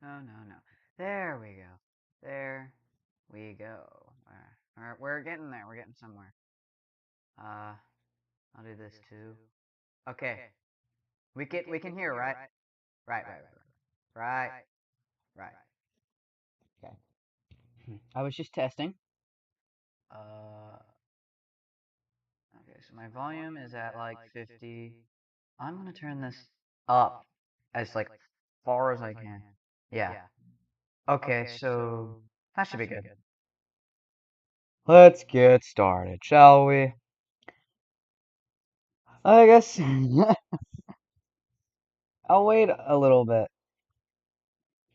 No, no, no. There we go. There we go. We're getting there. We're getting somewhere. Uh, I'll do this too. Okay. We can hear, right? Right, right, right, right, right. Okay. I was just testing. Uh, okay, so my volume is at like 50. I'm gonna turn this up as like far as I can. Yeah. Okay, so that should be good. Let's get started, shall we? I guess I'll wait a little bit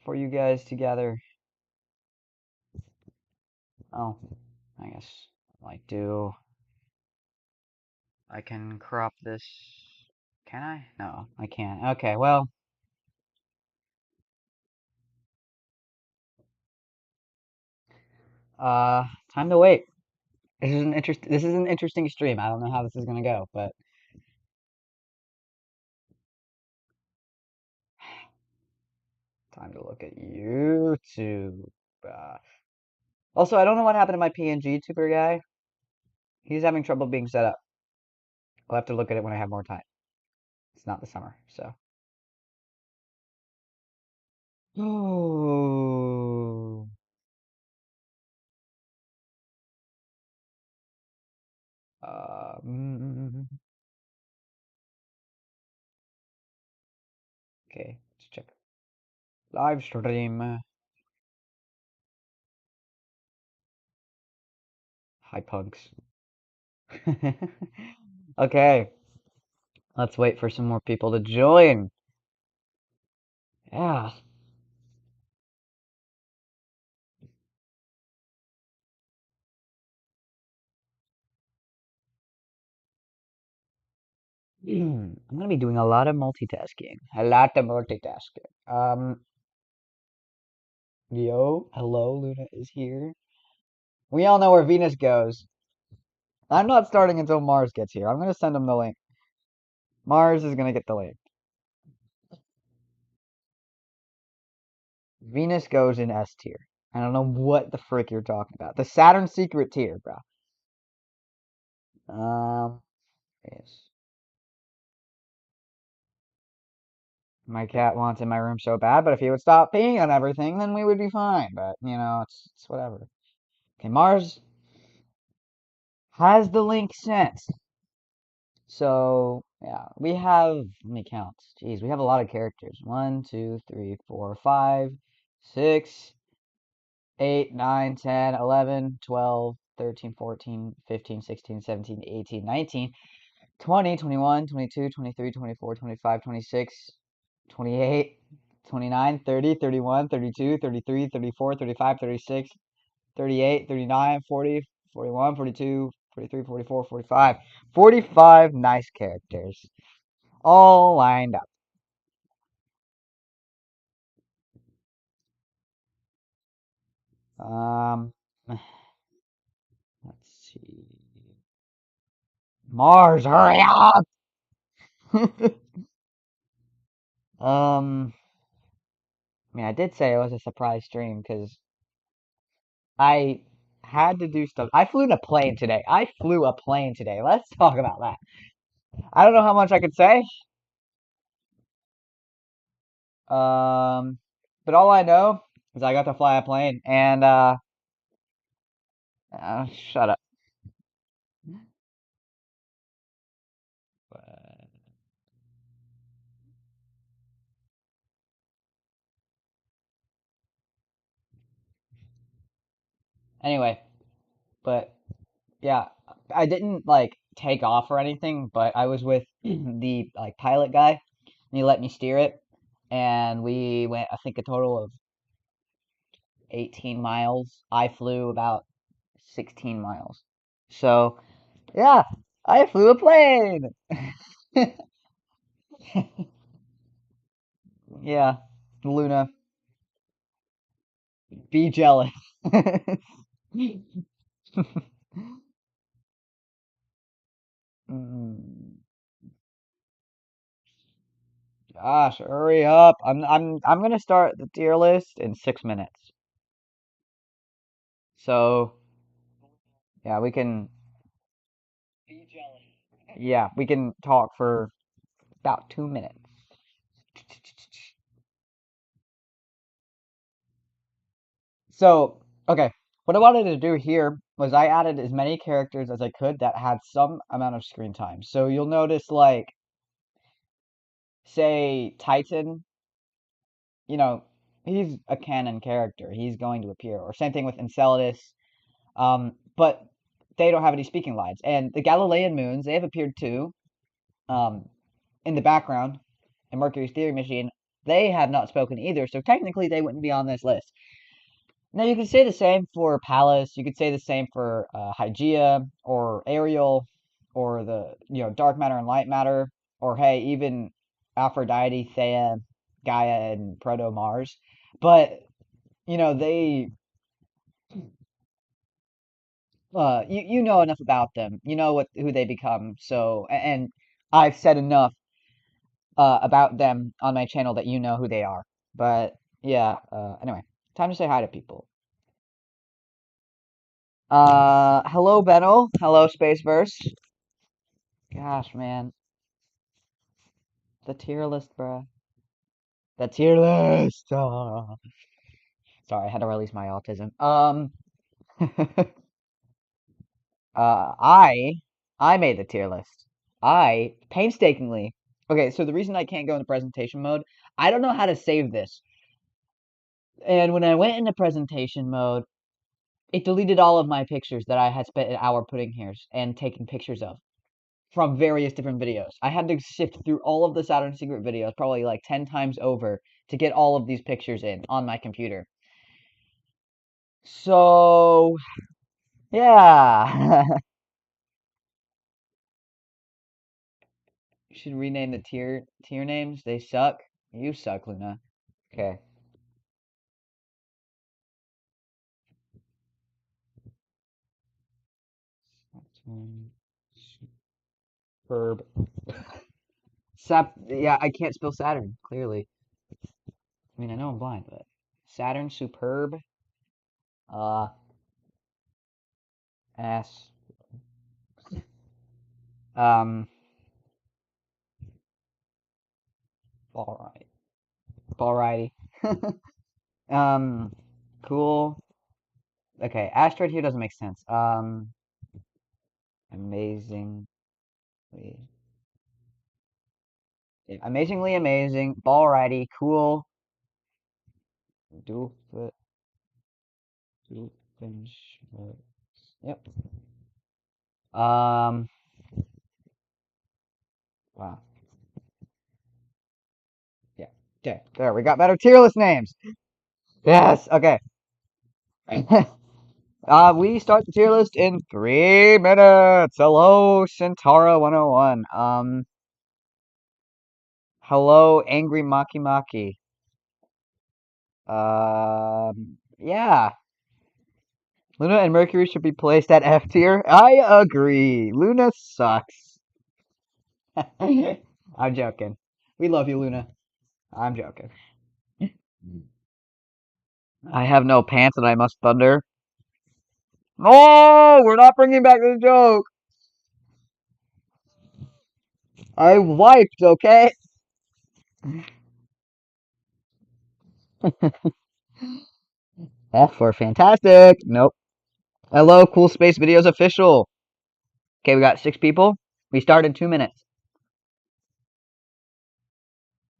for you guys to gather. Oh, I guess like do I can crop this? Can I? No, I can't. Okay, well, uh, time to wait. This is an interesting stream. I don't know how this is gonna go, but time to look at YouTube. Uh, Also, I don't know what happened to my PNG tuber guy. He's having trouble being set up. I'll have to look at it when I have more time. It's not the summer, so. Oh. Um, okay, let's check. Live stream. Hi, punks. Okay, let's wait for some more people to join. Yeah. I'm gonna be doing a lot of multitasking. A lot of multitasking. Yo, hello, Luna is here. We all know where Venus goes. I'm not starting until Mars gets here. I'm gonna send him the link. Mars is gonna get the link. Venus goes in S tier. I don't know what the frick you're talking about. The Saturn secret tier, bro. Yes. My cat wants in my room so bad, but if he would stop peeing on everything, then we would be fine. But, it's whatever. Okay, Mars has the link sent. So, yeah, we have, let me count. Jeez, we have a lot of characters. 1, 2, 3, 4, 5, 6, 8, 9, 10, 11, 12, 13, 14, 15, 16, 17, 18, 19, 20, 21, 22, 23, 24, 25, 26, 28, 29, 30, 31, 32, 33, 34, 35, 36, 38, 39, 40, 41, 42, 43, 44, 45. 45 nice characters. All lined up. Um, let's see. Mars, hurry up! um, I did say it was a surprise stream because I had to do stuff. I flew in a plane today. I flew a plane today. Let's talk about that. I don't know how much I could say. Um, but all I know is I got to fly a plane and shut up. Anyway, but yeah, I didn't like take off or anything, but I was with the like pilot guy and he let me steer it and we went I think a total of 18 miles. I flew about 16 miles. So, yeah, I flew a plane. Yeah, Luna, be jealous. Mm, Gosh, hurry up. I'm gonna start the tier list in 6 minutes. So yeah, we can talk for about 2 minutes. So, okay, what I wanted to do here was I added as many characters as I could that had some amount of screen time. So you'll notice, like, say Titan, you know, he's a canon character. He's going to appear. Or same thing with Enceladus. But they don't have any speaking lines. And the Galilean moons, they have appeared too. Um, in the background, in Mercury's theory machine, they have not spoken either. So technically, they wouldn't be on this list. Now you could say the same for Pallas. You could say the same for Hygeia or Ariel, or the dark matter and light matter, or hey, even Aphrodite, Thea, Gaia, and Proto Mars. But they you know enough about them. You know who they become. So and I've said enough about them on my channel that you know who they are. But yeah. Anyway, time to say hi to people. Hello, Benno. Hello, Spaceverse. Gosh, man. The tier list, bruh. The tier list. Sorry, I had to release my autism. I made the tier list. I painstakingly. Okay, so the reason I can't go into presentation mode, I don't know how to save this. And when I went into presentation mode, it deleted all of my pictures that I had spent an hour putting here and taking pictures of from various different videos. I had to sift through all of the Saturn secret videos probably like 10 times over to get all of these pictures in on my computer. So, yeah. You should rename the tier names. They suck. You suck, Luna. Okay. Superb. Yeah, I can't spell Saturn, clearly. I mean, I know I'm blind, but Saturn superb. Uh, S. Um, all right. All righty. Cool. Okay, asteroid here doesn't make sense. Amazingly, yeah, amazingly amazing. Ball righty, cool. Doofus, doofenshmirtz. Yep. Um. Wow. Yeah. Okay. There, we got better tier list names. Yes. Okay. We start the tier list in 3 minutes. Hello, Centaura 101. Hello, Angry Maki Maki. Yeah. Luna and Mercury should be placed at F tier. I agree. Luna sucks. I'm joking. We love you, Luna. I'm joking. I have no pants and I must thunder. No, we're not bringing back the joke. I wiped, okay? F for fantastic. Nope. Hello, Cool Space Videos official. Okay, we got 6 people. We start in 2 minutes.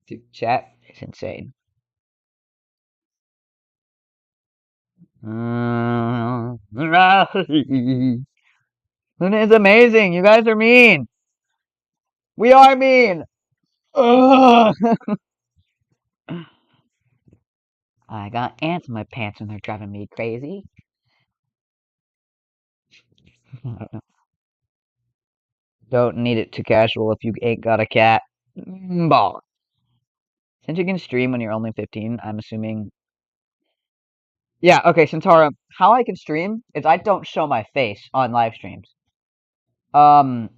Dude, chat is insane. Luna is amazing. You guys are mean. We are mean. Ugh. I got ants in my pants and they're driving me crazy. Don't need it too casual if you ain't got a cat. Ball. Since you can stream when you're only 15, I'm assuming. Yeah, okay, Centaura. How I can stream is I don't show my face on live streams. I'm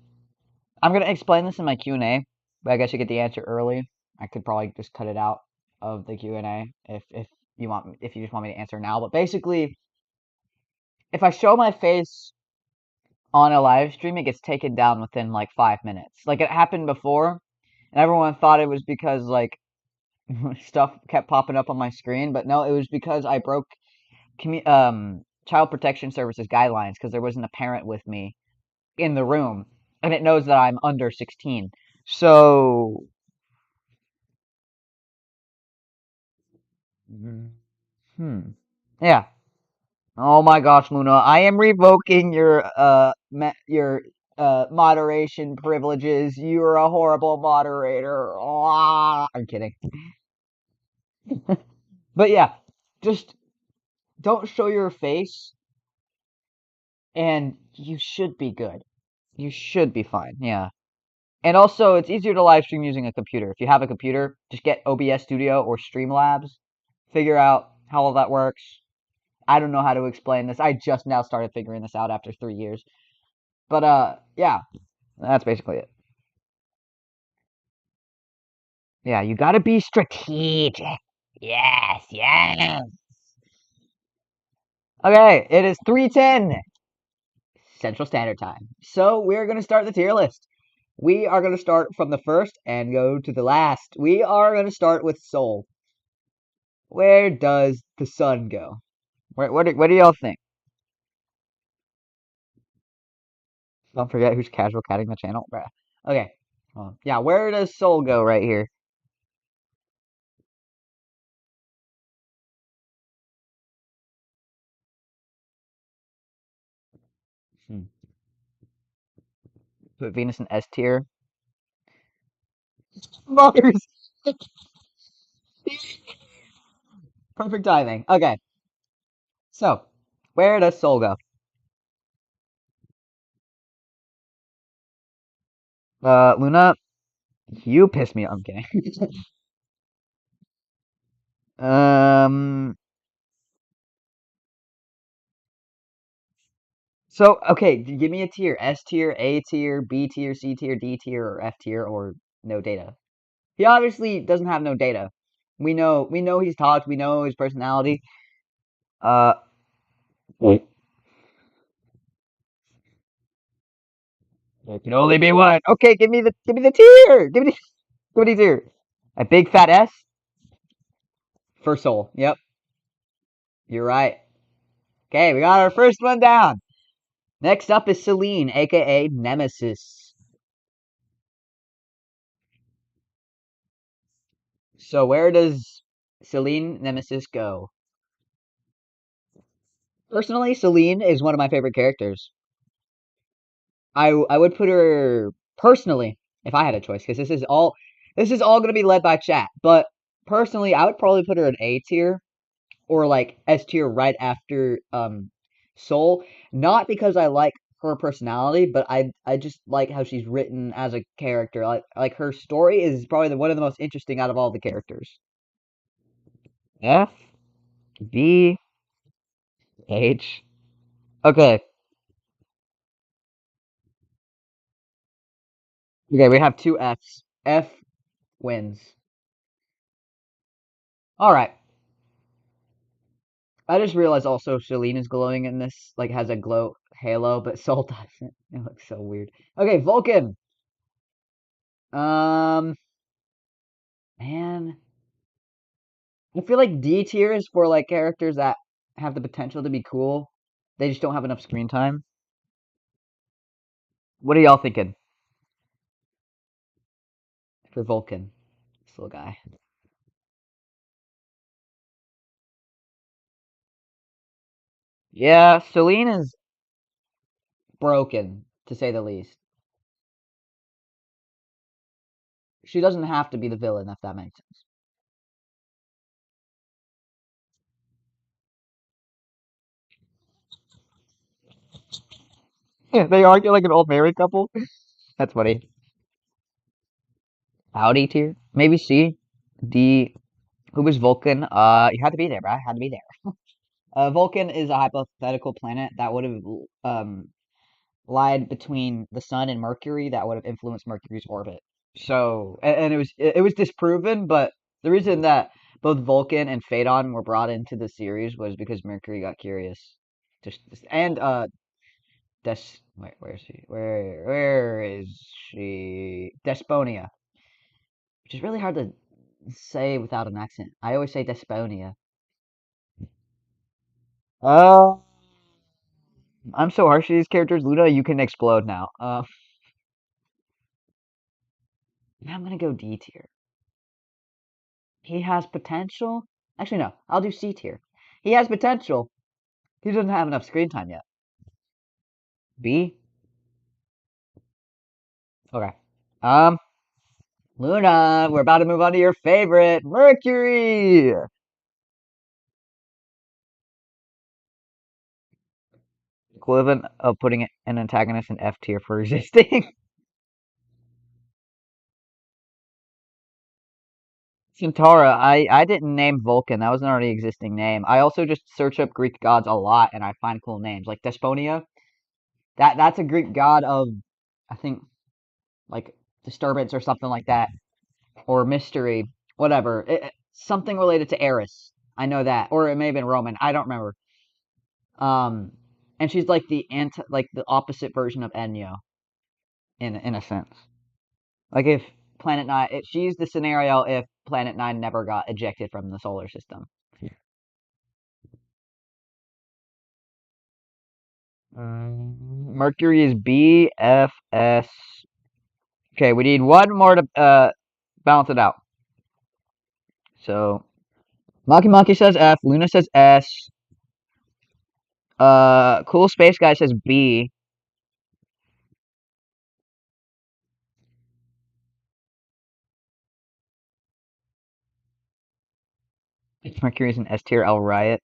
gonna explain this in my Q&A, but I guess you get the answer early. I could probably just cut it out of the Q&A if you just want me to answer now. But basically, if I show my face on a live stream, it gets taken down within like 5 minutes. Like it happened before, and everyone thought it was because like stuff kept popping up on my screen, but no, it was because I broke Child Protection Services guidelines because there wasn't a parent with me in the room, and it knows that I'm under 16. So, yeah. Oh my gosh, Luna, I am revoking your moderation privileges. You are a horrible moderator. Ah, I'm kidding. But yeah, just don't show your face and you should be good. You should be fine. Yeah. And also, it's easier to live stream using a computer. If you have a computer, just get OBS Studio or Streamlabs. Figure out how all that works. I don't know how to explain this. I just now started figuring this out after 3 years. But yeah, that's basically it. Yeah, you gotta be strategic. Yes, yes. Okay, it is 3:10 Central Standard Time. So we're gonna start the tier list. We are gonna start from the first and go to the last. We are gonna start with Soul. Where does the sun go? What do y'all think? Don't forget who's casual catting the channel, bruh. Okay. Yeah, where does Soul go right here? Hmm. Put Venus in S tier. Mars. Perfect timing. Okay. So, where does Soul go? Luna, you piss me off. I'm kidding. um. So, okay, give me a tier: S tier, A tier, B tier, C tier, D tier, or F tier, or no data. He obviously doesn't have no data. We know he's talked. We know his personality. Uh, there can only be one. Okay, give me the tier. Give me the tier. A big fat S for Soul. Yep, you're right. Okay, we got our first one down. Next up is Celine, aka Nemesis. So where does Celine Nemesis go? Personally, Celine is one of my favorite characters. I would put her personally if I had a choice because this is all going to be led by chat. But personally, I would probably put her in A tier or like S tier right after Soul. Not because I like her personality, but I just like how she's written as a character. Like her story is probably one of the most interesting out of all the characters. F V H. Okay. Okay, we have two Fs. F wins. All right. I just realized also Celine is glowing in this, like has a glow halo, but Soul doesn't. It looks so weird. Okay, Vulcan. Um, man, I feel like D tier is for like characters that have the potential to be cool. They just don't have enough screen time. What are y'all thinking for Vulcan? This little guy. Yeah, Celine is broken, to say the least. She doesn't have to be the villain, if that makes sense. Yeah, they argue like an old married couple. That's funny. Audi tier? Maybe C. D. Who was Vulcan? You had to be there, bro. Had to be there. Vulcan is a hypothetical planet that would have lied between the sun and Mercury that would have influenced Mercury's orbit. So, and it was disproven, but the reason that both Vulcan and Phaedon were brought into the series was because Mercury got curious. And Des where is she? Where is she? Desponia, which is really hard to say without an accent. I always say Desponia. Oh, I'm so harsh to these characters. Luna, you can explode now. I'm gonna go D tier. He has potential. Actually, no. I'll do C tier. He has potential. He doesn't have enough screen time yet. B. Okay. Um, Luna, we're about to move on to your favorite, Mercury. Equivalent of putting an antagonist in F tier for existing. Centaura, I didn't name Vulcan. That was an already existing name. I also just search up Greek gods a lot and I find cool names. Like Desponia. That's a Greek god of I think like disturbance or something like that. Or mystery. Whatever. Something related to Eris. I know that. Or it may have been Roman. I don't remember. Um and she's like the opposite version of Enyo in a sense. Like if she's the scenario if Planet Nine never got ejected from the solar system. Mercury is B, F, S. Okay, we need one more to balance it out. So Monkey Monkey says F, Luna says S. Cool Space Guy says B. Mercury is an S tier. I'll riot.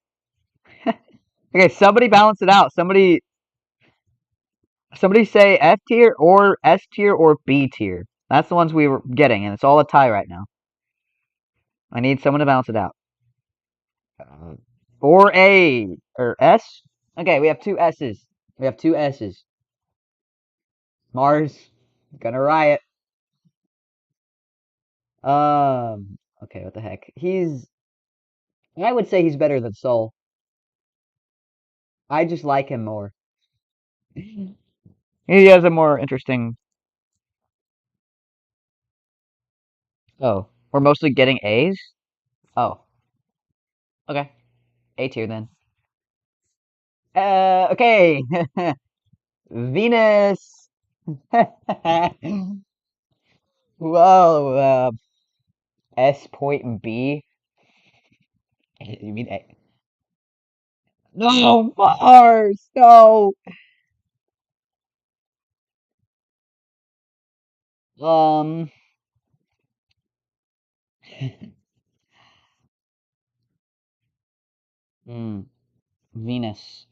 Okay, somebody balance it out. Somebody say F tier or S tier or B tier. That's the ones we were getting, and it's all a tie right now. I need someone to balance it out. Uh, or A or S. Okay, we have two S's. We have two S's. Mars, gonna riot. Okay, what the heck? I would say he's better than Soul. I just like him more. He has a more interesting. Oh, we're mostly getting A's? Oh, okay. A tier then. Okay. Venus. Whoa, S point B. You mean A? No, Mars. No. Um. hmm, Venus.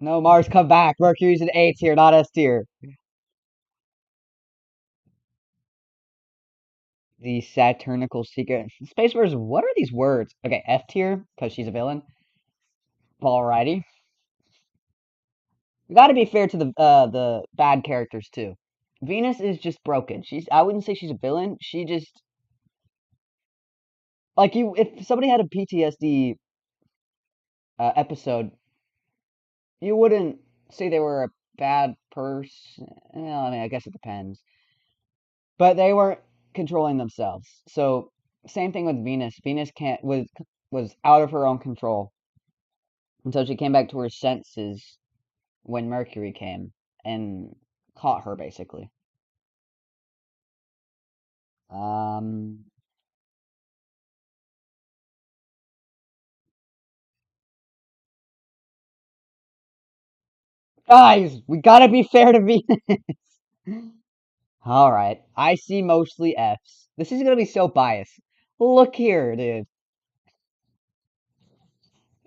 No, Mars, come back. Mercury's an A tier, not S tier. The Saturnical secret. Space Wars, what are these words? Okay, F tier, because she's a villain. Alrighty. We gotta be fair to the bad characters too. Venus is just broken. I wouldn't say she's a villain. She just like you if somebody had a PTSD episode, you wouldn't say they were a bad person. Well, I mean, I guess it depends. But they weren't controlling themselves. So same thing with Venus. Venus can't was out of her own control until she came back to her senses when Mercury came and caught her basically. Um, guys, we gotta be fair to Venus. All right, I see mostly Fs. This is gonna be so biased. Look here, dude.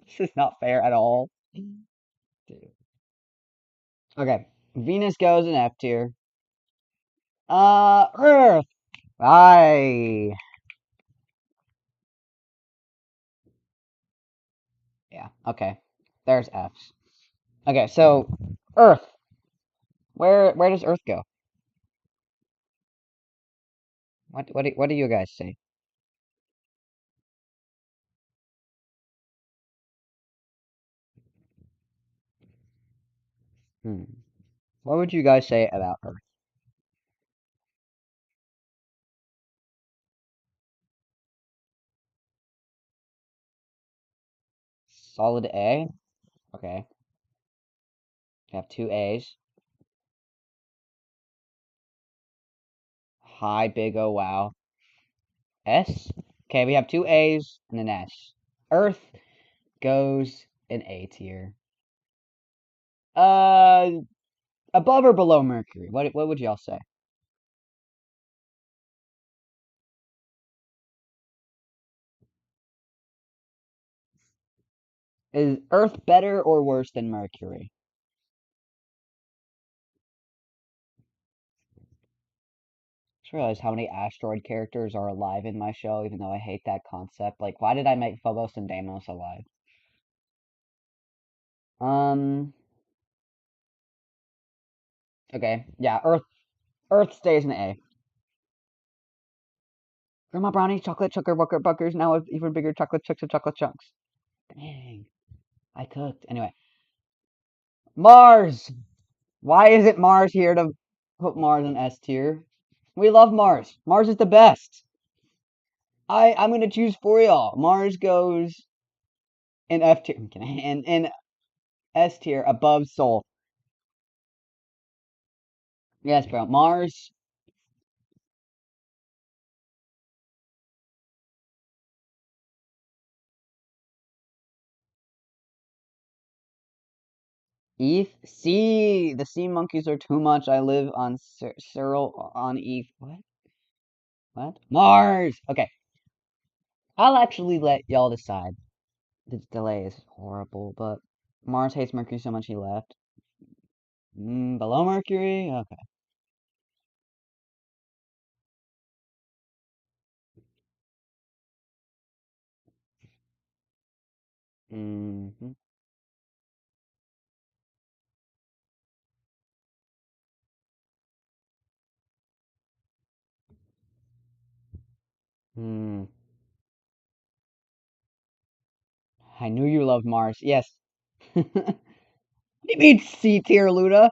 This is not fair at all. Dude. Okay, Venus goes in F tier. Earth. I. Yeah. Okay. There's Fs. Okay, so Earth. Where does Earth go? What do you guys say? Hmm. What would you guys say about her? Solid A. Okay. I have two A's. Hi, big O, wow. S. Okay, we have two A's and an S. Earth goes in A tier. Uh, above or below Mercury? What would y'all say? Is Earth better or worse than Mercury? Just realized how many asteroid characters are alive in my show, even though I hate that concept. Like, why did I make Phobos and Deimos alive? Um, okay, yeah, Earth stays in A. Grandma Brownie, chocolate chucker bucker buckers, now with even bigger chocolate chunks of chocolate chunks. Dang, I cooked. Anyway, Mars! Why isn't Mars here to put Mars in S tier? We love Mars. Mars is the best. I'm gonna choose for y'all. Mars goes in F tier. I'm kidding. In S tier above Sol. Yes, bro. Mars, ETH, C. The sea monkeys are too much. I live on Cyril on ETH. What? What? Mars. Okay, I'll actually let y'all decide. This delay is horrible, but Mars hates Mercury so much he left. Below Mercury? Okay. Mm-hmm. Hmm. I knew you loved Mars. Yes. What do you mean C tier, Luda?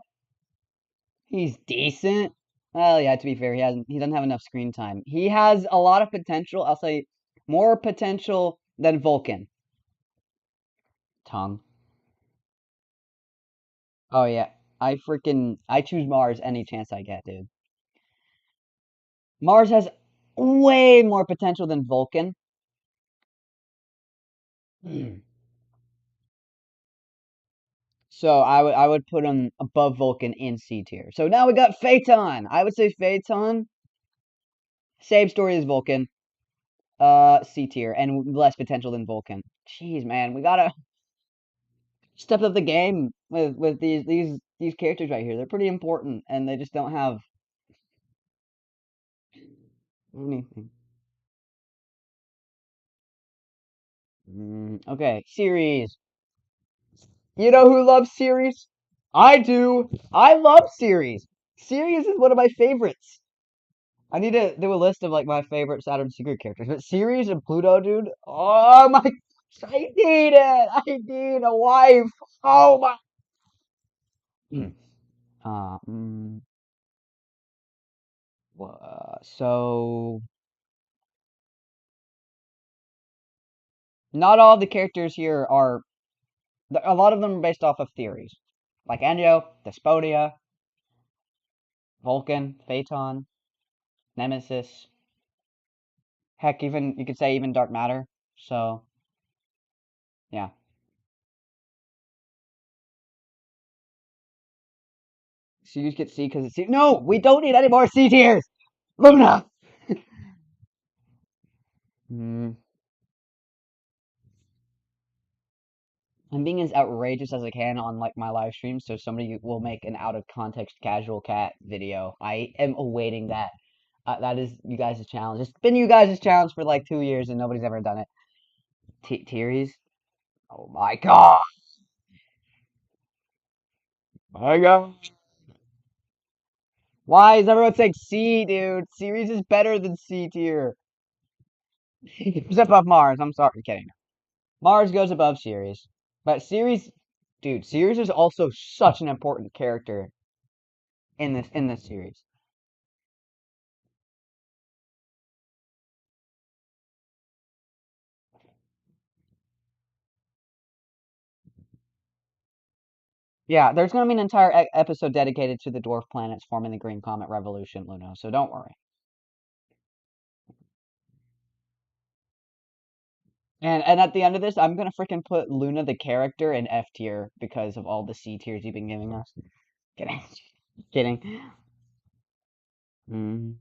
He's decent. Well, yeah, to be fair, he doesn't have enough screen time. He has a lot of potential. I'll say more potential than Vulcan. Tongue. Oh yeah. I choose Mars any chance I get, dude. Mars has way more potential than Vulcan. Hmm. So I would put him above Vulcan in C tier. So now we got Phaeton. I would say Phaeton, same story as Vulcan, C tier, and less potential than Vulcan. Jeez, man, we gotta step up the game with these characters right here. They're pretty important, and they just don't have anything. Okay, series. You know who loves series? I do. I love series. Series is one of my favorites. I need to do a list of like my favorite Saturn secret characters. But series and Pluto, dude. Oh my! I need it. I need a wife. Oh my. Mm. Uh, mm, so not all of the characters here are. A lot of them are based off of theories, like Enyo, Despodia, Vulcan, Phaeton, Nemesis. Heck, even you could say even Dark Matter. So yeah. So you get C because it's C. No, we don't need any more C tiers. Luna. Hmm. I'm being as outrageous as I can on like my live stream, so somebody will make an out of context casual cat video. I am awaiting that. That is you guys' challenge. It's been you guys' challenge for like 2 years and nobody's ever done it. Tearies? Oh my god! My god! Why is everyone saying C, dude? Series is better than C tier. It's above Mars. I'm sorry, kidding. Mars goes above Ceres, but Ceres, dude, Ceres is also such an important character in this series. Yeah, there's gonna be an entire episode dedicated to the dwarf planets forming the Green Comet Revolution, Luna. So don't worry. And at the end of this, I'm gonna freaking put Luna the character in F tier because of all the C tiers you've been giving us. Kidding, kidding. Mm.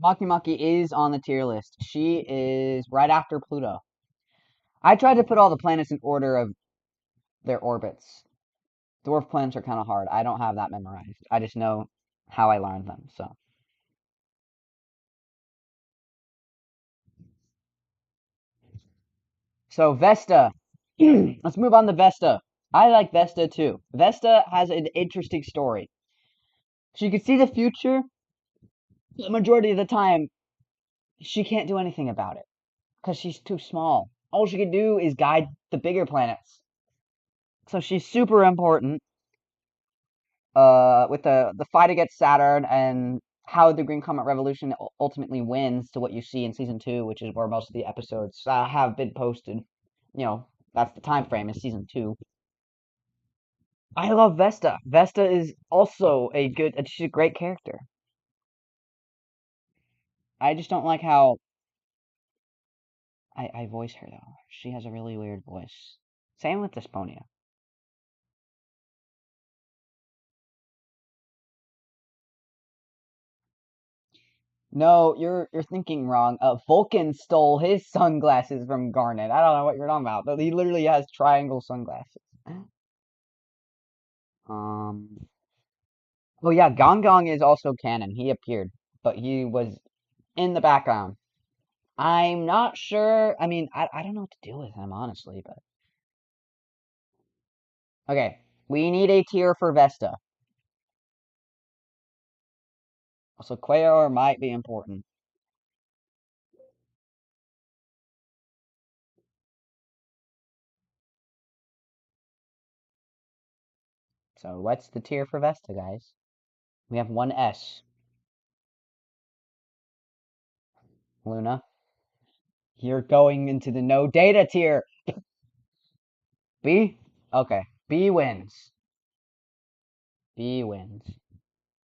Maki Maki is on the tier list. She is right after Pluto. I tried to put all the planets in order of their orbits. Dwarf planets are kind of hard. I don't have that memorized. I just know how I learned them. So Vesta. Let's move on to Vesta. I like Vesta too. Vesta has an interesting story. She could see the future. The majority of the time, she can't do anything about it because she's too small. All she can do is guide the bigger planets. So she's super important. With the fight against Saturn and how the Green Comet Revolution ultimately wins to what you see in season 2, which is where most of the episodes have been posted. That's the time frame is season 2. I love Vesta. Vesta is also she's a great character. I just don't like how I voice her though. She has a really weird voice. Same with Desponia. No, you're thinking wrong. Vulcan stole his sunglasses from Garnet. I don't know what you're talking about. But he literally has triangle sunglasses. Um. Oh yeah, Gong Gong is also canon. He appeared, but he was in the background. I'm not sure. I mean, I don't know what to do with him honestly, but okay. We need a tier for Vesta. Also, Quaor might be important. So what's the tier for Vesta, guys? We have one S. Luna, you're going into the no data tier. B? Okay. B wins. B wins.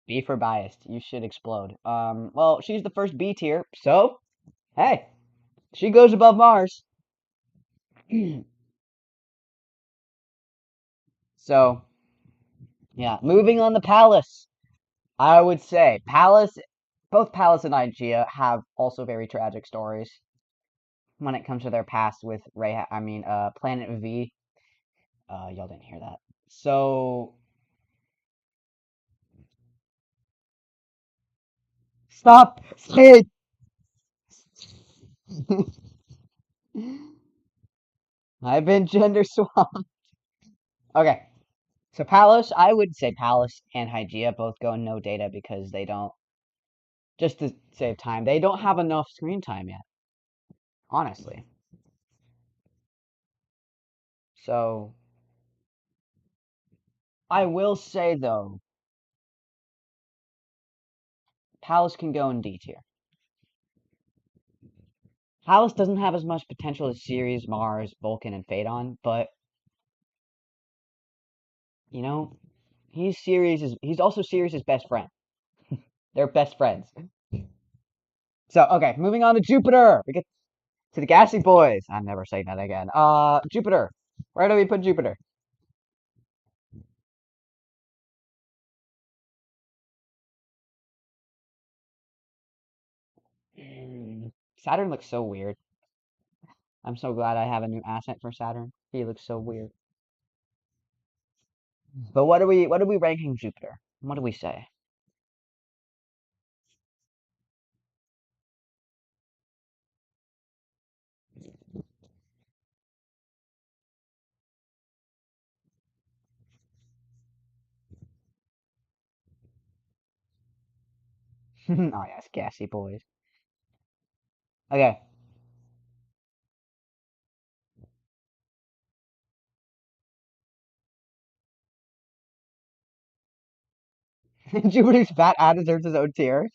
B for biased. You should explode. Well, she's the first B tier, so hey, she goes above Mars. So yeah, moving on to Palace. I would say both Palace and Igea have also very tragic stories when it comes to their past with Planet V. Y'all didn't hear that. So stop. Say I've been gender swapped. Okay. So Palace, I would say Palace and Hygeia both go no data because they don't, just to save time, they don't have enough screen time yet, honestly. So I will say though, Palace can go in D tier. Palace doesn't have as much potential as Ceres, Mars, Vulcan, and Phaedon, but you know, he's also Ceres' best friend. They're best friends. So okay, moving on to Jupiter. We get to the gassy boys. I'm never saying that again. Jupiter. Where do we put Jupiter? Saturn looks so weird. I'm so glad I have a new asset for Saturn. He looks so weird. But what are we ranking Jupiter? What do we say? Oh yes, gassy boys. Okay. Jupiter's fat eye deserves his own tier.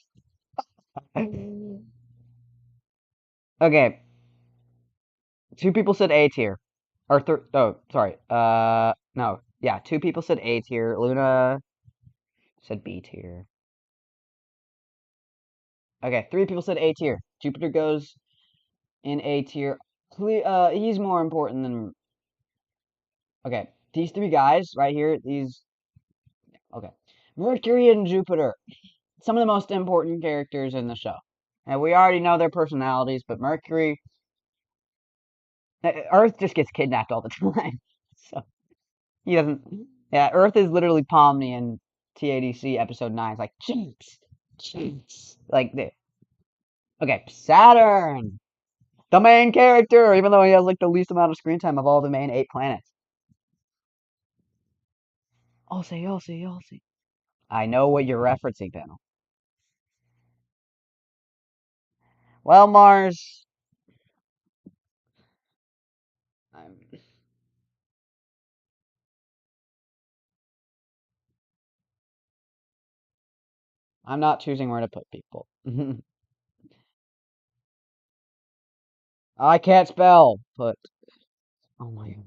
Okay, two people said A tier. Or oh, sorry. No. Yeah, two people said A tier. Luna said B tier. Okay, three people said A tier. Jupiter goes in A tier. He's more important than. Okay, these three guys right here. These. Okay, Mercury and Jupiter, some of the most important characters in the show. And we already know their personalities, but Mercury, Earth just gets kidnapped all the time. So he doesn't. Yeah, Earth is literally Pomni in TADC episode 9. It's like, Jinx, Jinx. Like, okay, Saturn, the main character, even though he has like the least amount of screen time of all the main 8 planets. I'll see. I know what you're referencing, panel. Well, Mars, I'm, I'm not choosing where to put people. I can't spell. Put. Oh my god.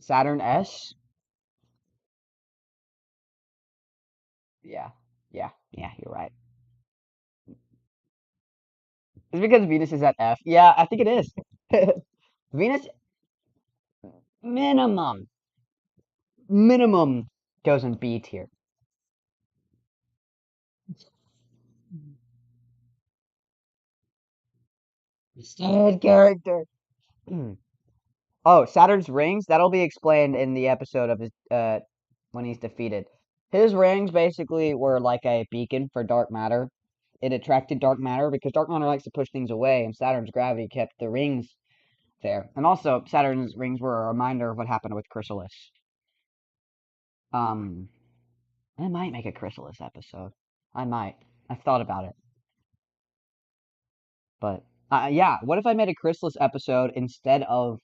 Saturn S? Yeah. Yeah, you're right. It's because Venus is at F. Yeah, I think it is. Venus minimum minimum goes in B tier. Sad character. Oh, Saturn's rings, that'll be explained in the episode of his when he's defeated. His rings basically were like a beacon for dark matter. It attracted dark matter because dark matter likes to push things away, and Saturn's gravity kept the rings there. And also, Saturn's rings were a reminder of what happened with Chrysalis. Um, I might make a Chrysalis episode. I might. I've thought about it, but yeah. What if I made a Chrysalis episode instead of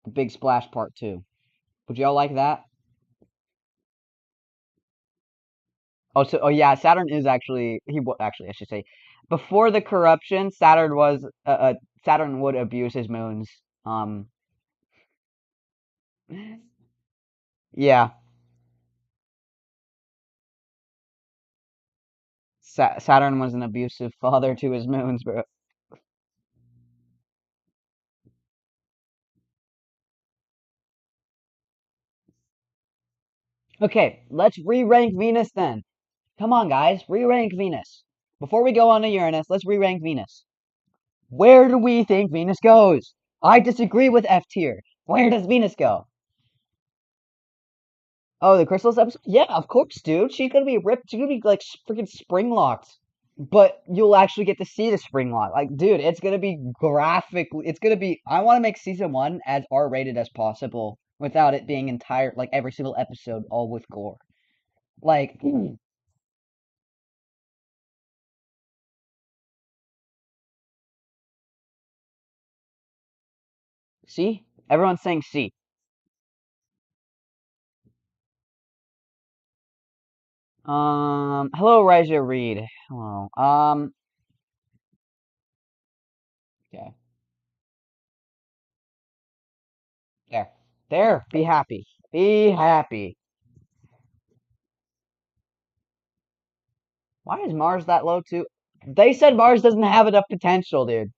the Big Splash Part 2? Would y'all like that? Oh yeah, Saturn is actually actually I should say before the corruption, Saturn would abuse his moons. Yeah, Saturn was an abusive father to his moons, bro. Okay, let's re-rank Venus then. Come on, guys, re-rank Venus. Before we go on to Uranus, let's re-rank Venus. Where do we think Venus goes? I disagree with F tier. Where does Venus go? Oh, the Chrysalis episode? Yeah, of course, dude. She's gonna be ripped. She's gonna be like freaking spring locked. But you'll actually get to see the spring lock. Like, dude, it's gonna be graphically. It's gonna be. I want to make season 1 as R-rated as possible without it being entire, like every single episode all with gore. Like, see, everyone's saying C. Hello, Raja Reed. Hello. Okay. There. There. Be happy. Be happy. Why is Mars that low too? They said Mars doesn't have enough potential, dude.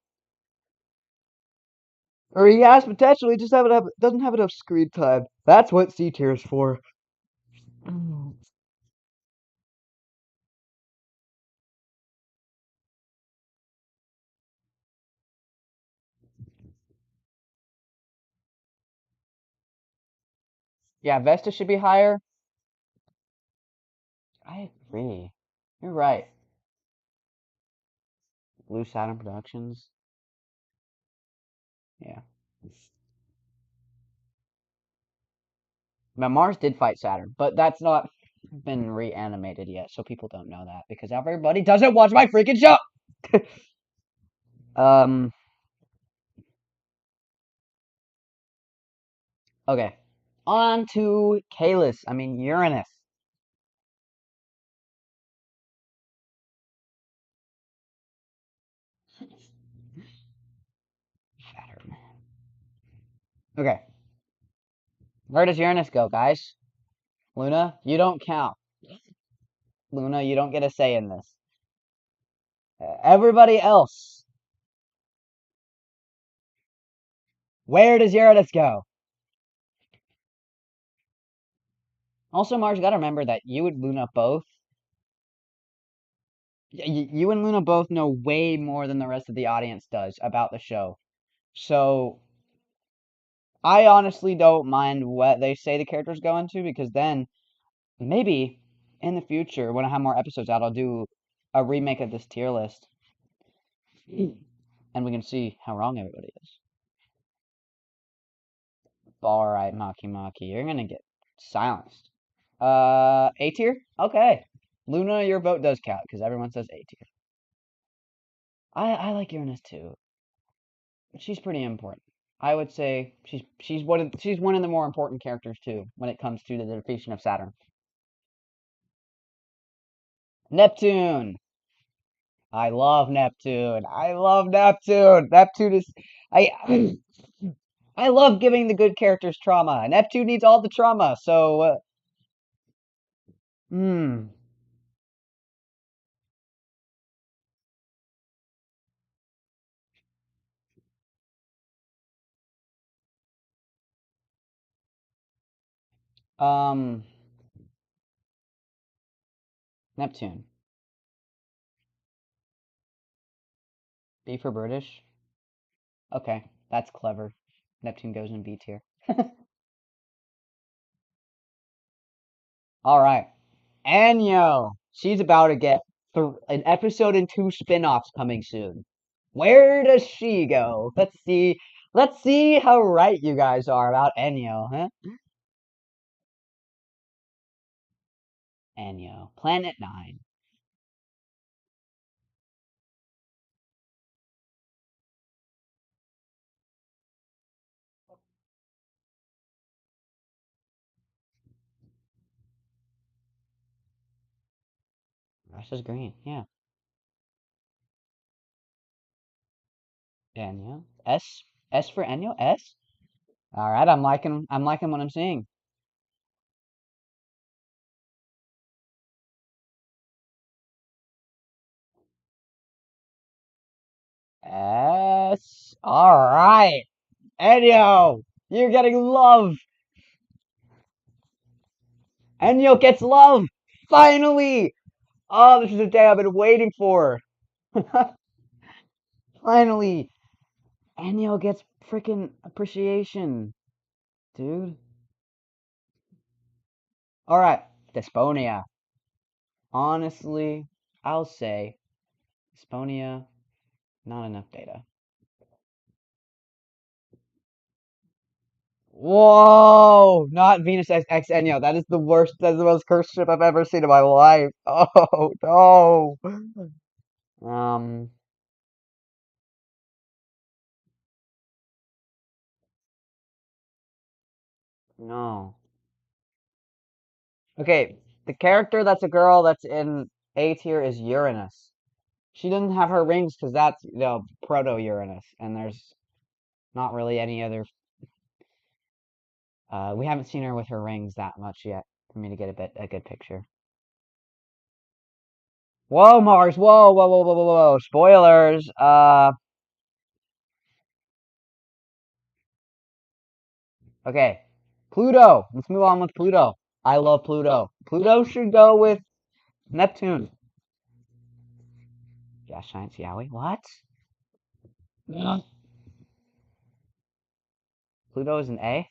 Or he has potential, he just doesn't have enough screen time. That's what C tier is for. Yeah, Vesta should be higher. I agree. You're right. Blue Saturn Productions. Yeah. But Mars did fight Saturn, but that's not been reanimated yet, so people don't know that because everybody doesn't watch my freaking show. um. Okay. On to Kalis. I mean Uranus. Saturn. Okay. Where does Uranus go, guys? Luna, you don't count. Luna, you don't get a say in this. Everybody else, where does Uranus go? Also, Mars, you gotta remember that you and Luna both, you and Luna both know way more than the rest of the audience does about the show. So, I honestly don't mind what they say the characters go into because then maybe in the future, when I have more episodes out, I'll do a remake of this tier list and we can see how wrong everybody is. Alright, Maki Maki, you're gonna get silenced. A tier? Okay. Luna, your vote does count because everyone says A tier. I like Uranus too. She's pretty important. I would say she's one of the more important characters too when it comes to the defeation of Saturn. Neptune. I love Neptune. I love Neptune. Neptune is I I love giving the good characters trauma. Neptune needs all the trauma. So hmm um Neptune. B for British. Okay, that's clever. Neptune goes in B tier. All right. Anyo. She's about to get an episode and two spin-offs coming soon. Where does she go? Let's see. Let's see how right you guys are about Enyo, huh? Enyo. Planet 9. Russia's green. Yeah. Enyo. S. S for Enyo? S? Alright, I'm liking what I'm seeing. S. Alright. Enyo! You're getting love! Enyo gets love! Finally! Oh, this is the day I've been waiting for. Finally, Enyo gets freaking appreciation, dude. All right, Desponia. Honestly, I'll say Desponia, not enough data. Whoa, not Venus X Enyo. That is the worst. That's the most cursed ship I've ever seen in my life. Oh no. Um, no. Okay, the character that's a girl that's in A tier is Uranus. She doesn't have her rings because that's proto Uranus, and there's not really any other. We haven't seen her with her rings that much yet for me to get a good picture. Whoa, Mars! Whoa, whoa, whoa, whoa, whoa, whoa! Spoilers. Okay, Pluto. Let's move on with Pluto. I love Pluto. Pluto should go with Neptune. Gas giant Yowie. What? Yeah. Pluto is an A.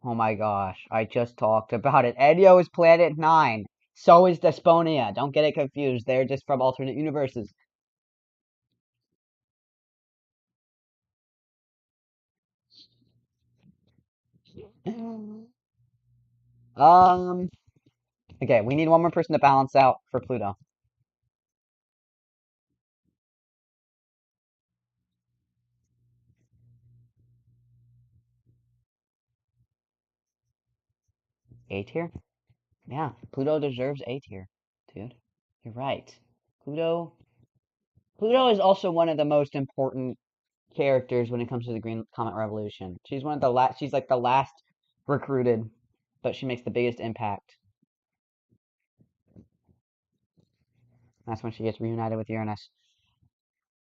Oh my gosh, I just talked about it. Enyo is Planet 9. So is Desponia. Don't get it confused. They're just from alternate universes. Um. Okay, we need one more person to balance out for Pluto. A tier? Yeah, Pluto deserves A tier, dude. You're right. Pluto. Pluto is also one of the most important characters when it comes to the Green Comet Revolution. She's one of the last. She's like the last recruited, but she makes the biggest impact. That's when she gets reunited with Uranus.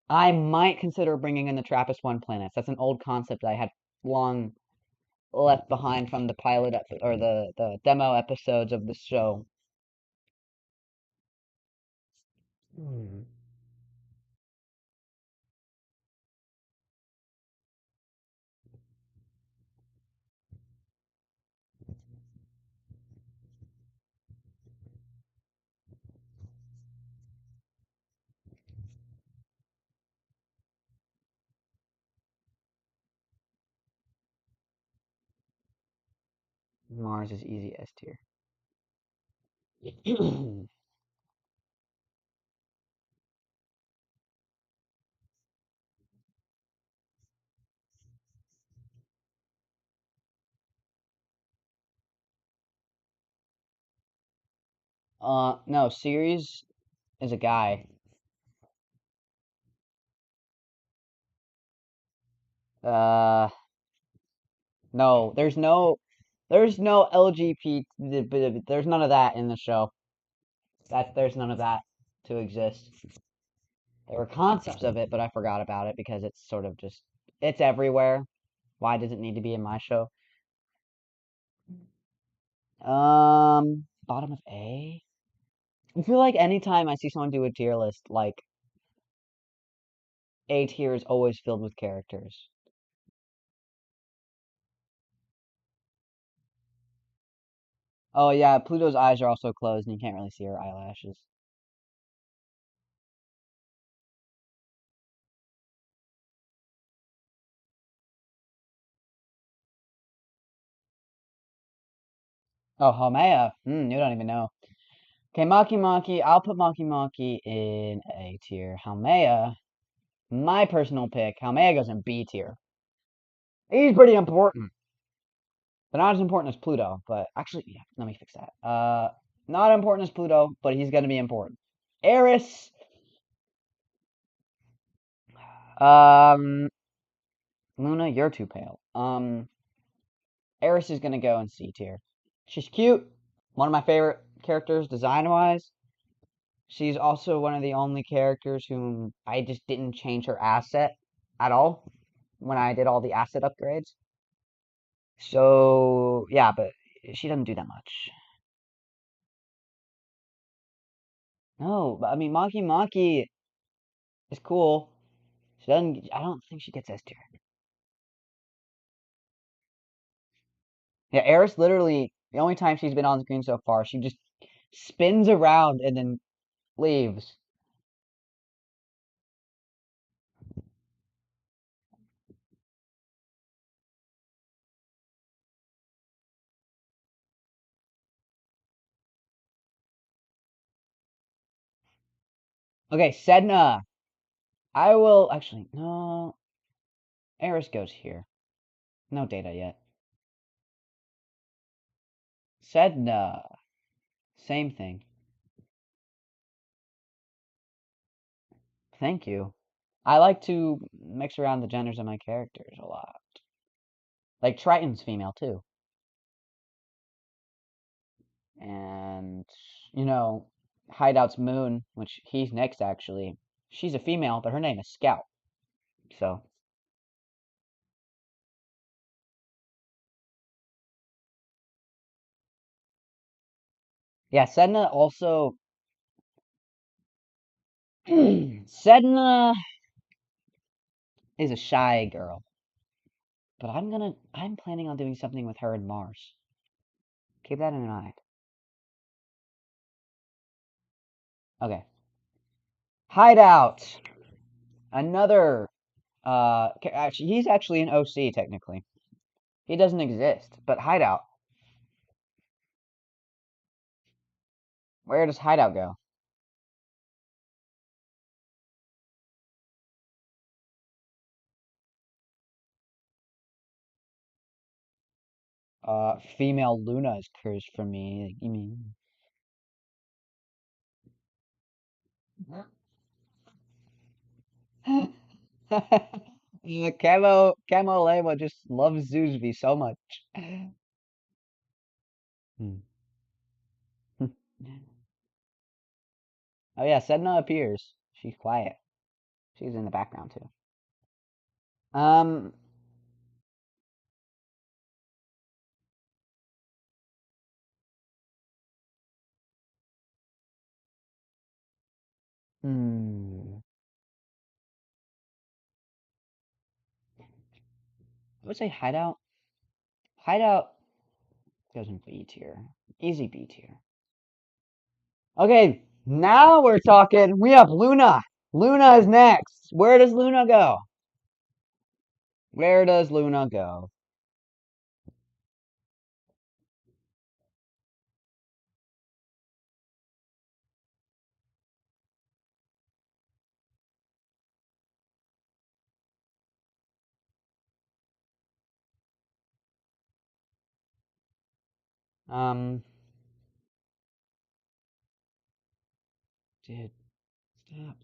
I might consider bringing in the TRAPPIST-1 planets. That's an old concept I had long left behind from the pilot or the demo episodes of the show. Hmm. Mars is easy S tier. No, Ceres is a guy. Uh, no, there's no LGBT, there's none of that in the show. There's none of that to exist. There were concepts of it, but I forgot about it because it's sort of just, it's everywhere. Why does it need to be in my show? Bottom of A? I feel like anytime I see someone do a tier list, like A tier is always filled with characters. Oh yeah, Pluto's eyes are also closed and you can't really see her eyelashes. Oh, Haumea. You don't even know. Okay, Maki Maki. I'll put Maki Maki in A tier. Haumea, my personal pick. Haumea goes in B tier. He's pretty important, but not as important as Pluto. But actually, yeah, let me fix that. Not important as Pluto, but he's gonna be important. Eris. Um, Luna, you're too pale. Eris is gonna go in C tier. She's cute. One of my favorite characters design wise. She's also one of the only characters whom I just didn't change her asset at all when I did all the asset upgrades. So yeah, but she doesn't do that much. No, but I mean Maki Maki is cool. She doesn't. I don't think she gets S tier. Yeah, Eris literally the only time she's been on screen so far, she just spins around and then leaves. Okay, Sedna. I will actually no. Eris goes here. No data yet. Sedna. Same thing. Thank you. I like to mix around the genders of my characters a lot. Like Triton's female too. And Hideout's Moon, which he's next actually. She's a female, but her name is Scout. So yeah, Sedna also Sedna is a shy girl. But I'm planning on doing something with her and Mars. Keep that in mind. Okay. Hideout. Another actually he's actually an OC technically. He doesn't exist. But Hideout. Where does Hideout go? Female Luna is cursed from me. Like, you mean? Camo Leva just loves Zoosby so much. Hmm. Oh yeah, Sedna appears. She's quiet. She's in the background too. Um, hmm. I would say Hideout. Hideout goes in B tier. Easy B tier. Okay, now we're talking. We have Luna. Luna is next. Where does Luna go? Where does Luna go? Um, dude, stop.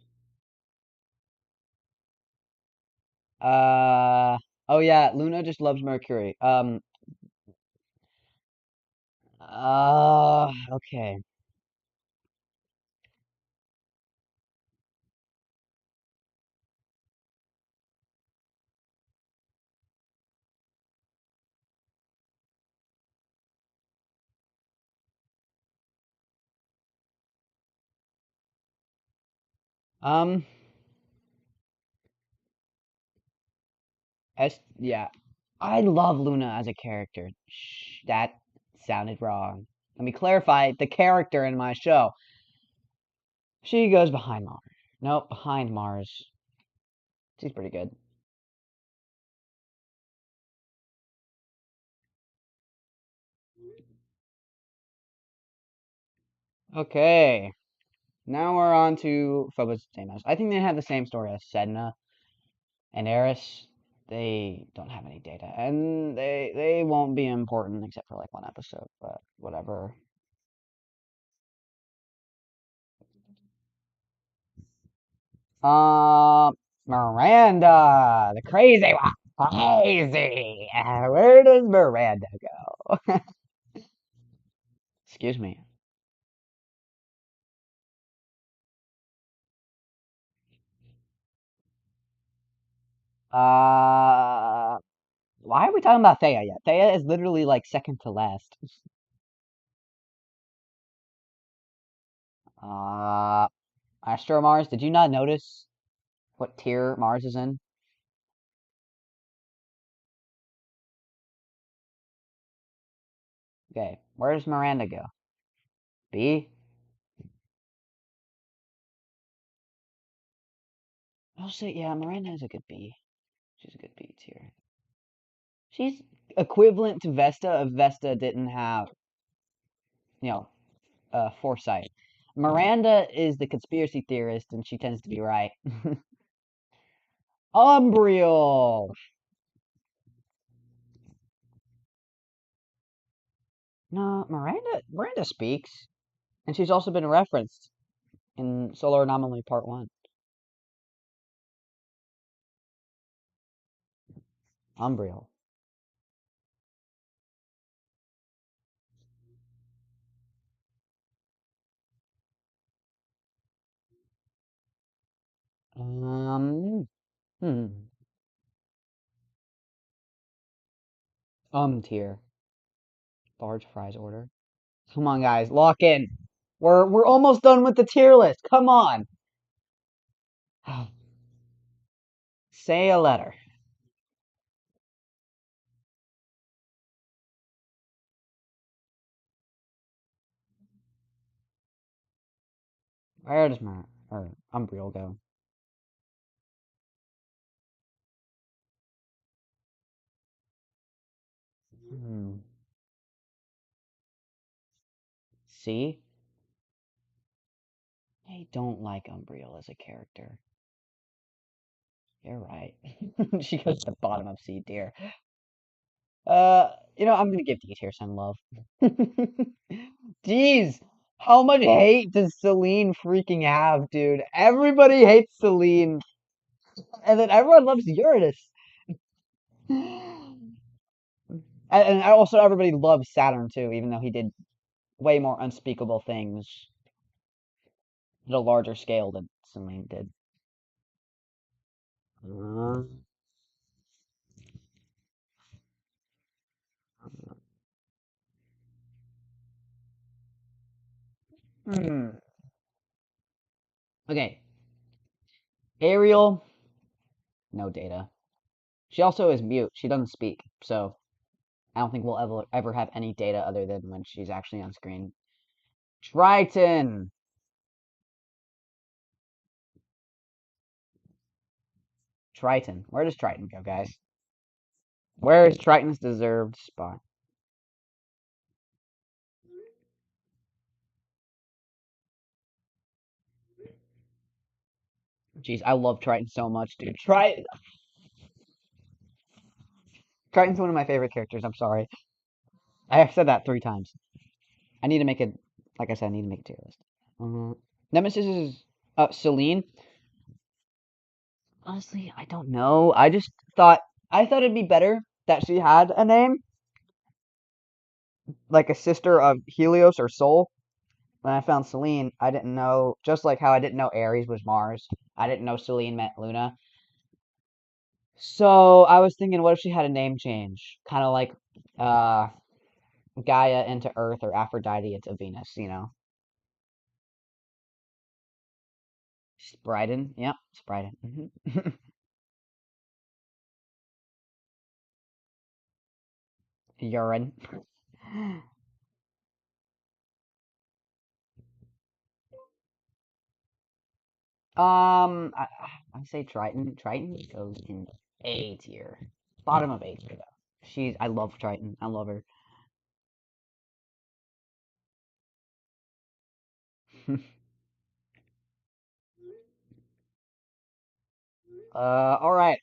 Oh yeah, Luna just loves Mercury. Okay. Um, yeah. I love Luna as a character. Shh, that sounded wrong. Let me clarify the character in my show. She goes behind Mars. Nope, behind Mars. She's pretty good. Okay. Now we're on to Phobos Deimos. I think they have the same story as Sedna and Eris. They don't have any data, and they won't be important except for like one episode, but whatever. Um, Miranda, the crazy one, crazy. Where does Miranda go? Excuse me. Why are we talking about Thea yet? Thea is literally like second to last. Uh, Astro Mars, did you not notice what tier Mars is in? Okay, where does Miranda go? B? I'll say, yeah, Miranda is a good B. She's a good B tier. She's equivalent to Vesta if Vesta didn't have, you know, foresight. Miranda is the conspiracy theorist, and she tends to be right. Umbriel! No, Miranda speaks, and she's also been referenced in Solar Anomaly Part 1. Umbriel. Um, hmm. Tier. Large fries order. Come on, guys, lock in. We're almost done with the tier list. Come on. Say a letter. Where does my or Umbriel go? Hmm. See? I don't like Umbriel as a character. You're right. She goes to the bottom of C tier. I'm gonna give D tier some love. Jeez, how much hate does Celine freaking have, dude? Everybody hates Celine, and then everyone loves Uranus. And also everybody loves Saturn too, even though he did way more unspeakable things at a larger scale than Celine did. Uh, hmm. Okay, Ariel, no data. She also is mute. She doesn't speak, so I don't think we'll ever have any data other than when she's actually on screen. Triton. Triton. Where does Triton go, guys? Where is Triton's deserved spot? Jeez, I love Triton so much, dude. Triton's one of my favorite characters. I'm sorry. I have said that 3 times. I need to make it. Like I said, I need to make a tier list. Nemesis is Celine. Honestly, I don't know. I thought it'd be better that she had a name like a sister of Helios or Sol. When I found Celine, I didn't know. Just like how I didn't know Ares was Mars, I didn't know Celine meant Luna. So I was thinking, what if she had a name change, kind of like uh Gaia into Earth or Aphrodite into Venus? Spriden. Yep, Spriden. Urine. I say Triton. Triton goes in A tier, bottom of A tier though. I love Triton. I love her. All right,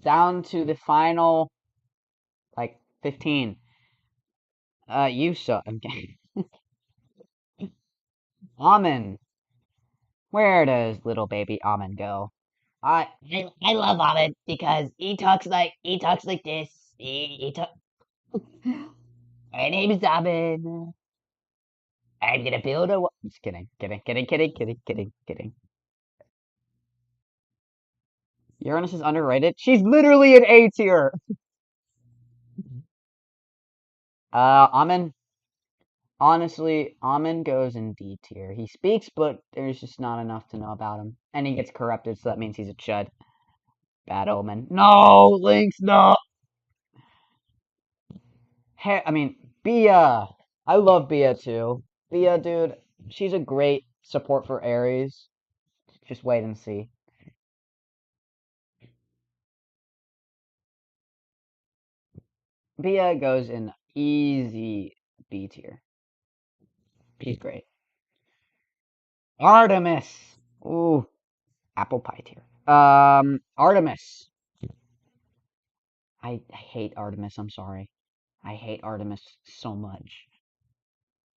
down to the final like 15. You suck. Okay. Almond. Where does little baby Almond go? I love Almond because he talks like this. He talk. My name is Almond. I'm gonna build a. Just kidding, kidding. Uranus is underrated. She's literally an A tier. Almond. Honestly, Amon goes in D tier. He speaks, but there's just not enough to know about him. And he gets corrupted, so that means he's a chud. Bad omen. No, Lynx, no. I mean, Bia. I love Bia too. Bia, dude, she's a great support for Ares. Just wait and see. Bia goes in easy B tier. She's great. Artemis. Ooh, apple pie tier. Artemis. I hate Artemis. I'm sorry. I hate Artemis so much.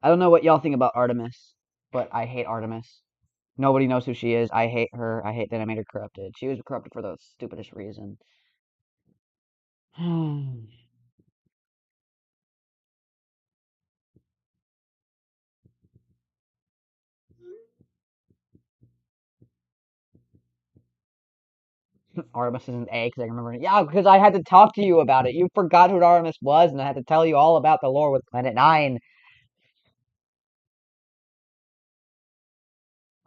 I don't know what y'all think about Artemis, but I hate Artemis. Nobody knows who she is. I hate her. I hate that I made her corrupted. She was corrupted for the stupidest reason. Artemis is an A because I remember. Yeah, because I had to talk to you about it. You forgot who Artemis was, and I had to tell you all about the lore with Planet Nine.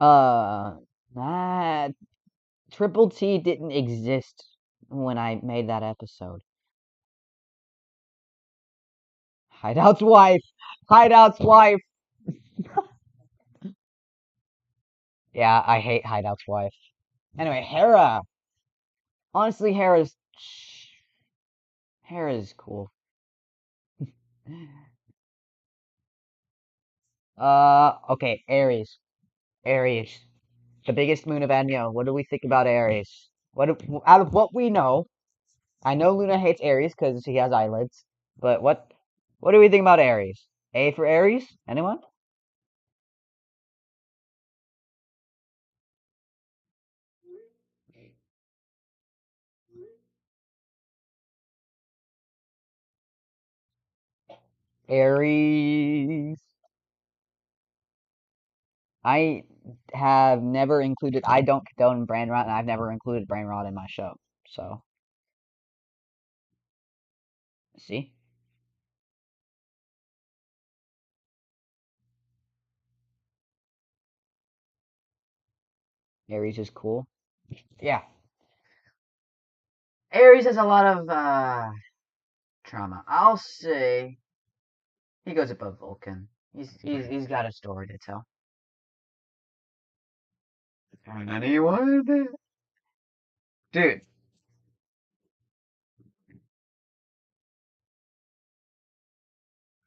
Uh, that Triple T didn't exist when I made that episode. Hideout's wife. Hideout's wife. Yeah, I hate Hideout's wife. Anyway, Hera. Honestly, Hera's cool. Okay, Aries. Aries. The biggest moon of Enya. What do we think about Aries? Out of what we know, I know Luna hates Aries because he has eyelids, but what do we think about Aries? A for Aries? Anyone? Aries. I have never included. I don't condone brain rot, and I've never included brain rot in my show. So, see, Aries is cool. Yeah, Aries has a lot of trauma. I'll say he goes above Vulcan. He's got a story to tell. And anyone, dude.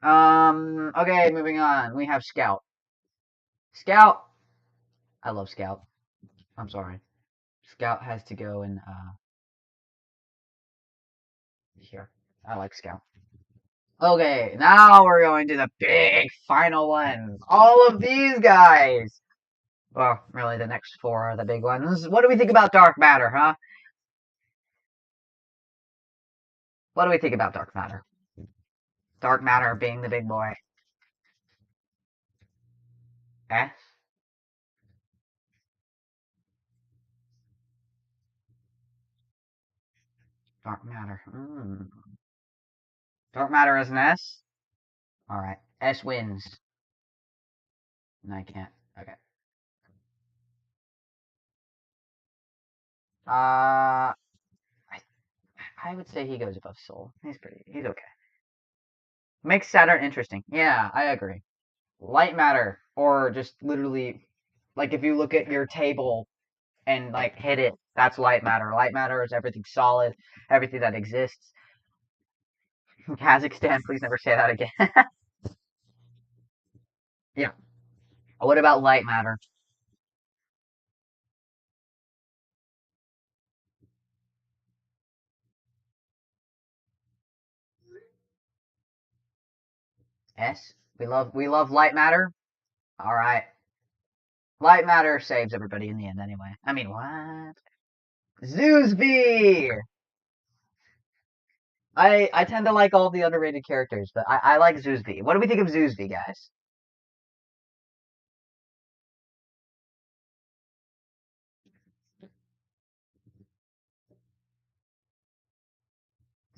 Okay, moving on. We have Scout. Scout. I love Scout. I'm sorry. Scout has to go in here. I like Scout. Okay, now we're going to the big final ones. All of these guys. Well, really, the next four are the big ones. What do we think about Dark Matter, huh? What do we think about Dark Matter? Dark Matter being the big boy. S? Dark Matter. Dark Matter is an S? Alright. S wins. No, I can't. Okay. I, I would say he goes above Soul. He's okay. Makes Saturn interesting. Yeah, I agree. Light matter, or just literally, like if you look at your table and like hit it, that's light matter. Light matter is everything solid, everything that exists. Kazakhstan, please never say that again. Yeah. What about light matter? S. We love light matter. All right. Light matter saves everybody in the end, anyway. I mean, what? Zoosby. I tend to like all the underrated characters, but I like Zoosby. What do we think of Zoosby, guys?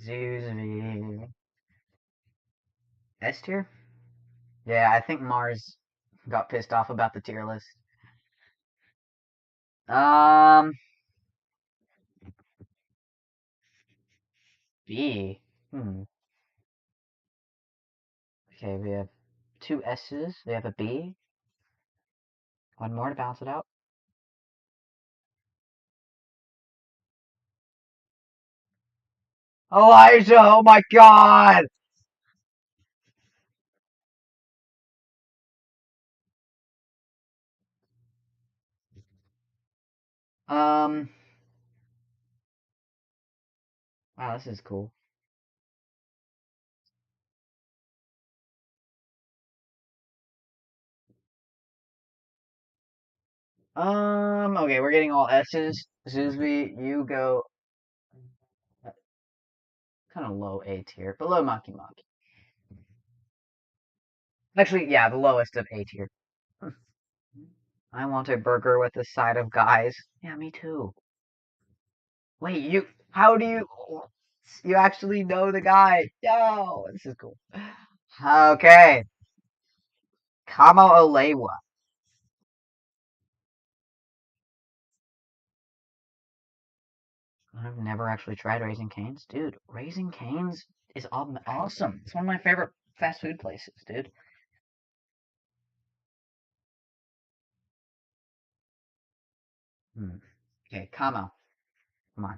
Zoosby. S tier? Yeah, I think Mars got pissed off about the tier list. Um, B. Okay, we have two S's. We have a B. One more to balance it out. Elijah! Oh my god! Um, wow, this is cool. Okay, we're getting all S's. Zoosby, you go kind of low A tier, below Monkey Monkey. Actually, yeah, the lowest of A tier. I want a burger with a side of guys. Yeah, me too. Wait, how do you actually know the guy? Yo, this is cool. Okay, Kamo Olewa. I've never actually tried Raising Cane's. Dude, Raising Cane's is awesome. It's one of my favorite fast food places, dude. Hmm. Okay, Kamo. Come on.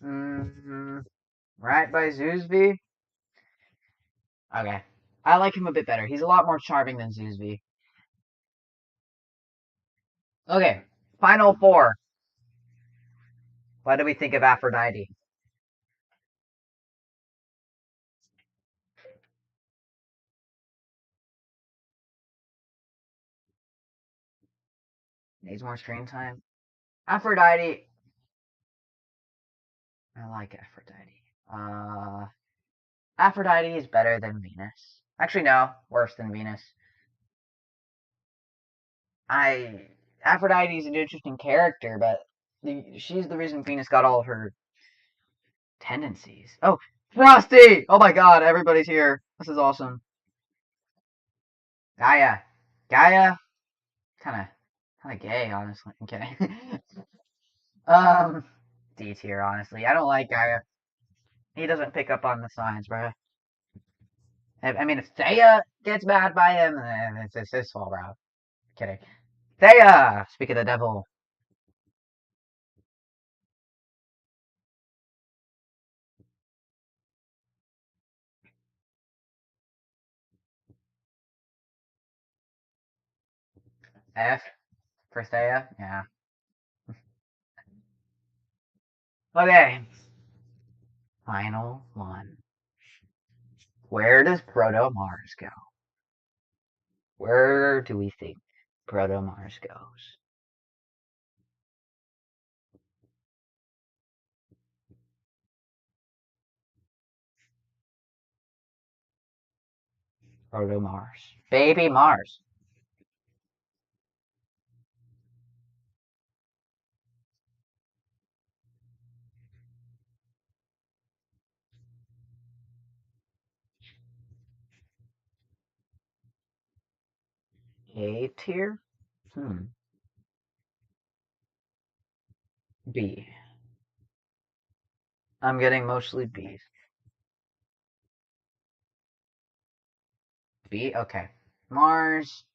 Mm, right by Zoosby? Okay. I like him a bit better. He's a lot more charming than Zoosby. Okay. Final four. What do we think of Aphrodite? Needs more screen time. Aphrodite. I like Aphrodite. Aphrodite is better than Venus. Actually, no. Worse than Venus. I Aphrodite is an interesting character, but she's the reason Venus got all of her tendencies. Oh, Frosty! Oh my God, everybody's here. This is awesome. Gaia, Gaia, kind of, kind of gay, honestly. I'm kidding. um, D tier, honestly. I don't like Gaia. He doesn't pick up on the signs, bro. I mean, if Thea gets mad by him, then it's his fault, bro. Kidding. Thea, speak of the devil. F for Thea. Yeah. Okay. Final one. Where does Proto Mars go? Where do we think Proto Mars goes? Proto Mars. Baby Mars. A tier? Hmm. B. I'm getting mostly B's. B? Okay. Mars,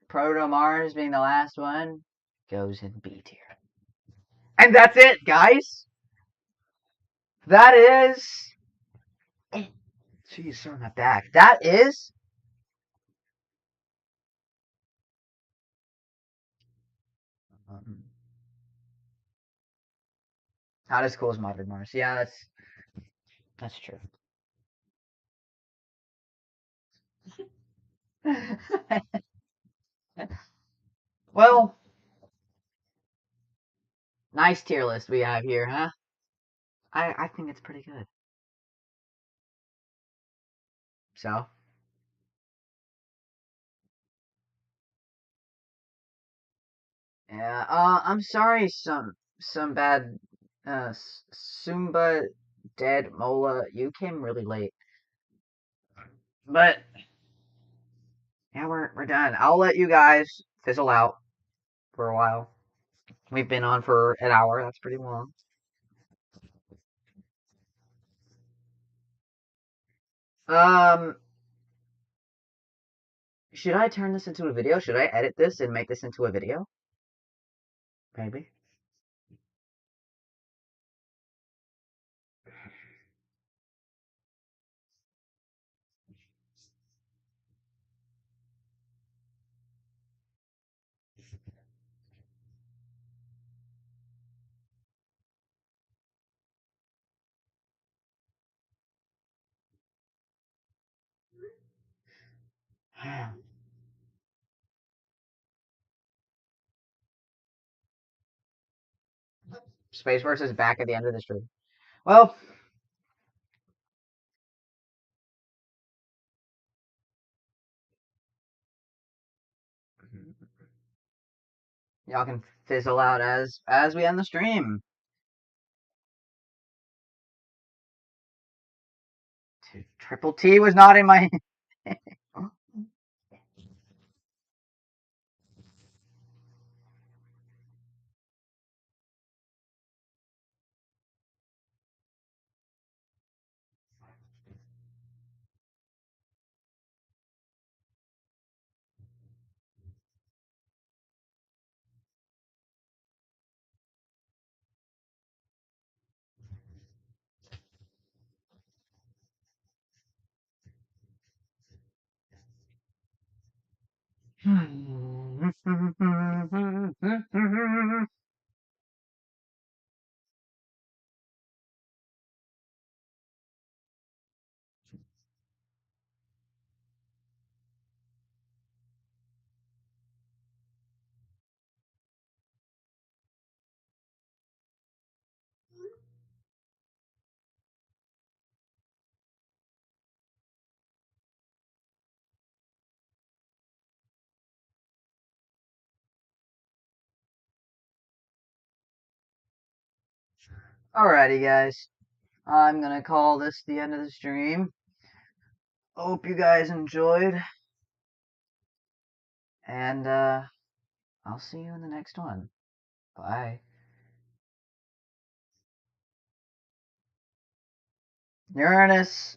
Proto Mars being the last one, goes in B tier. And that's it, guys! That is. Oh, jeez, on my back. That is. Um, not as cool as Modern Mars. Yeah, that's true. Well, nice tier list we have here, huh? I think it's pretty good. So, yeah. I'm sorry, some bad. Sumba, Dead Mola. You came really late, but yeah, we're done. I'll let you guys fizzle out for a while. We've been on for an hour. That's pretty long. Um, should I turn this into a video? Should I edit this and make this into a video? Maybe. Space Force is back at the end of the stream. Well, y'all can fizzle out as we end the stream. Triple T was not in my. Alrighty, guys. I'm gonna call this the end of the stream. Hope you guys enjoyed. And, I'll see you in the next one. Bye. Uranus.